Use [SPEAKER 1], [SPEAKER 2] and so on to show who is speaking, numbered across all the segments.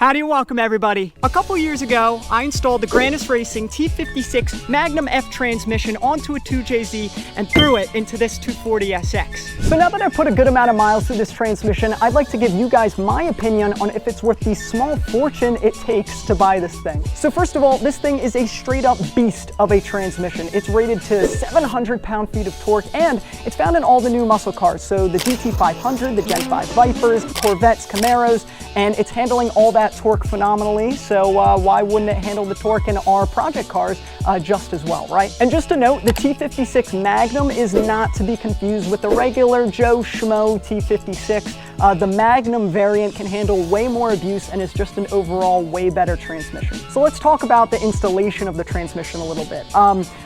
[SPEAKER 1] Howdy and welcome everybody. A couple years ago, I installed the Grannas Racing T56 Magnum F transmission onto a 2JZ and threw it into this 240SX. So now that I've put a good amount of miles through this transmission, I'd like to give you guys my opinion on if it's worth the small fortune it takes to buy this thing. So first of all, this thing is a straight up beast of a transmission. It's rated to 700 pound-feet of torque, and it's found in all the new muscle cars. So the GT500, the Gen 5 Vipers, Corvettes, Camaros, and it's handling all that torque phenomenally, so why wouldn't it handle the torque in our project cars just as well, right? And just a note, the T56 Magnum is not to be confused with the regular Joe Schmo T56. The Magnum variant can handle way more abuse and is just an overall way better transmission. So let's talk about the installation of the transmission a little bit.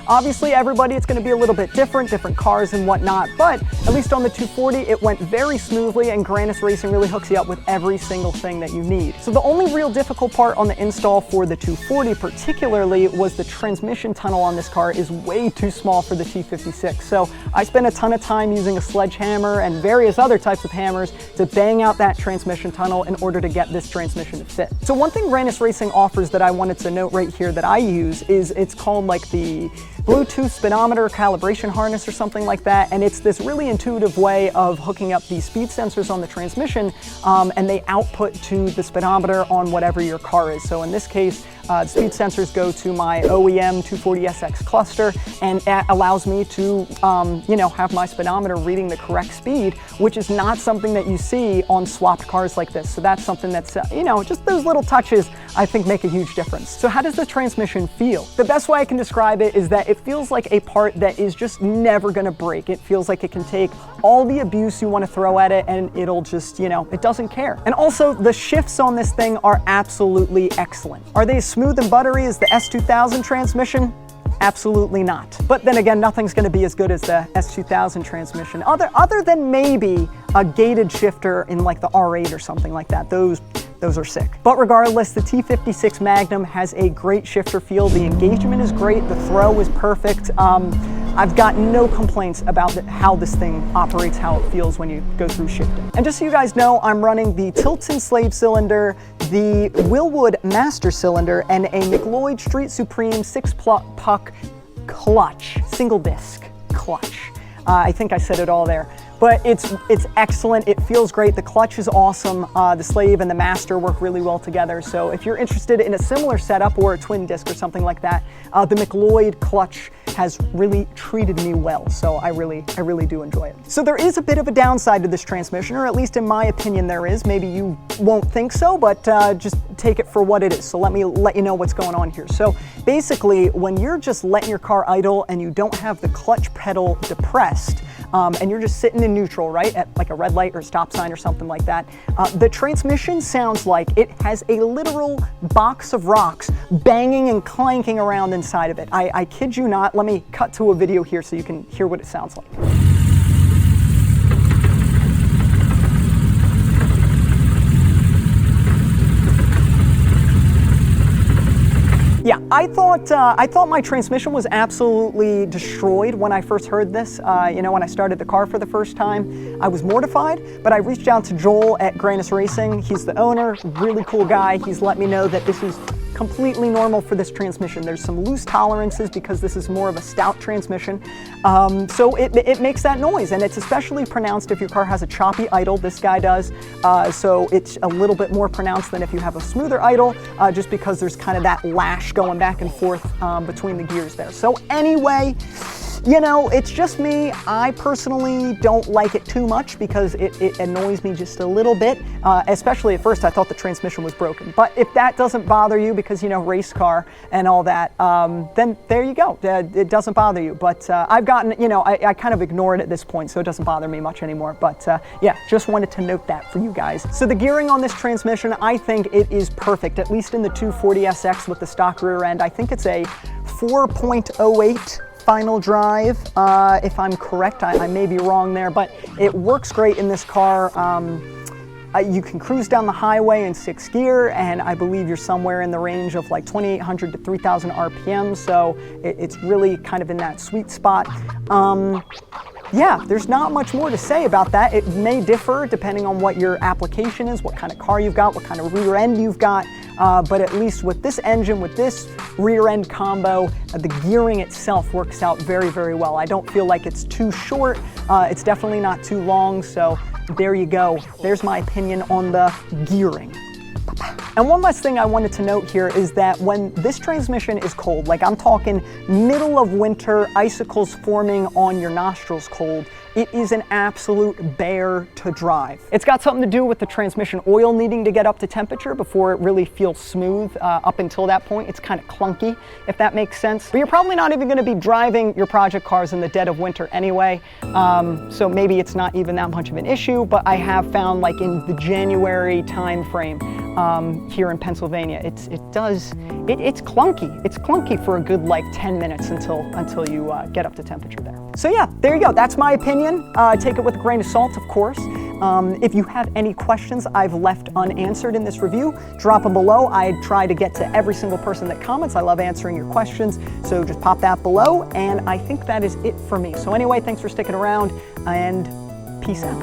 [SPEAKER 1] Obviously, everybody, it's going to be a little bit different cars and whatnot, but at least on the 240, it went very smoothly, and Grannas Racing really hooks you up with every single thing that you need. So the only real difficult part on the install for the 240 particularly was the transmission tunnel on this car is way too small for the T56. So I spent a ton of time using a sledgehammer and various other types of hammers to bang out that transmission tunnel in order to get this transmission to fit. So one thing Grannas Racing offers that I wanted to note right here that I use is it's called like the Bluetooth speedometer calibration harness or something like that, and it's this really intuitive way of hooking up these speed sensors on the transmission, and they output to the speedometer on whatever your car is. So in this case, the speed sensors go to my OEM 240SX cluster, and that allows me to have my speedometer reading the correct speed, which is not something that you see on swapped cars like this. So that's something that's, just those little touches I think make a huge difference. So how does the transmission feel? The best way I can describe it is that it feels like a part that is just never gonna break. It feels like it can take all the abuse you want to throw at it and it'll just, it doesn't care. And also the shifts on this thing are absolutely excellent. Are they as smooth and buttery as the S2000 transmission? Absolutely not. But then again, nothing's going to be as good as the S2000 transmission, other than maybe a gated shifter in like the R8 or something like that. Those are sick. But regardless, the T56 Magnum has a great shifter feel. The engagement is great. The throw is perfect. I've got no complaints about how this thing operates, how it feels when you go through shifting. And just so you guys know, I'm running the Tilton Slave cylinder, the Willwood Master cylinder, and a McLeod Street Supreme 6-puck clutch, single disc clutch. I think I said it all there. But it's excellent, it feels great, the clutch is awesome, the Slave and the Master work really well together. So if you're interested in a similar setup or a twin disc or something like that, the McLeod clutch has really treated me well, so I really do enjoy it. So there is a bit of a downside to this transmission, or at least in my opinion there is. Maybe you won't think so, but just take it for what it is. So let me let you know what's going on here. So basically, when you're just letting your car idle and you don't have the clutch pedal depressed, and you're just sitting in neutral, right, at like a red light or a stop sign or something like that, the transmission sounds like it has a literal box of rocks banging and clanking around inside of it. I kid you not. Let me cut to a video here so you can hear what it sounds like. Yeah, I thought my transmission was absolutely destroyed when I first heard this. When I started the car for the first time, I was mortified, but I reached out to Joel at Grannas Racing. He's the owner, really cool guy. He's let me know that this is completely normal for this transmission. There's some loose tolerances because this is more of a stout transmission. So it makes that noise, and it's especially pronounced if your car has a choppy idle. This guy does. So it's a little bit more pronounced than if you have a smoother idle, just because there's kind of that lash going back and forth between the gears there. So anyway, it's just me. I personally don't like it too much because it annoys me just a little bit, especially at first I thought the transmission was broken. But if that doesn't bother you because, race car and all that, then there you go. It doesn't bother you. But I've gotten, I kind of ignore it at this point, so it doesn't bother me much anymore. But yeah, just wanted to note that for you guys. So the gearing on this transmission, I think it is perfect, at least in the 240SX with the stock rear end. I think it's a 4.08 final drive, if I'm correct. I may be wrong there, but it works great in this car. You can cruise down the highway in 6th gear, and I believe you're somewhere in the range of like 2,800 to 3,000 RPM, so it's really kind of in that sweet spot. yeah, there's not much more to say about that. It may differ depending on what your application is, what kind of car you've got, what kind of rear end you've got, but at least with this engine, with this rear end combo, the gearing itself works out very, very well. I don't feel like it's too short. It's definitely not too long, so there you go. There's my opinion on the gearing. And one last thing I wanted to note here is that when this transmission is cold, like I'm talking middle of winter, icicles forming on your nostrils cold, it is an absolute bear to drive. It's got something to do with the transmission oil needing to get up to temperature before it really feels smooth. Up until that point, it's kind of clunky, if that makes sense. But you're probably not even gonna be driving your project cars in the dead of winter anyway, so maybe it's not even that much of an issue, but I have found like in the January time frame here in Pennsylvania, it's clunky. It's clunky for a good like 10 minutes until you get up to temperature there. So yeah, there you go. That's my opinion. Take it with a grain of salt, of course. If you have any questions I've left unanswered in this review, drop them below. I try to get to every single person that comments. I love answering your questions, so just pop that below, and I think that is it for me. So anyway, thanks for sticking around, and peace out.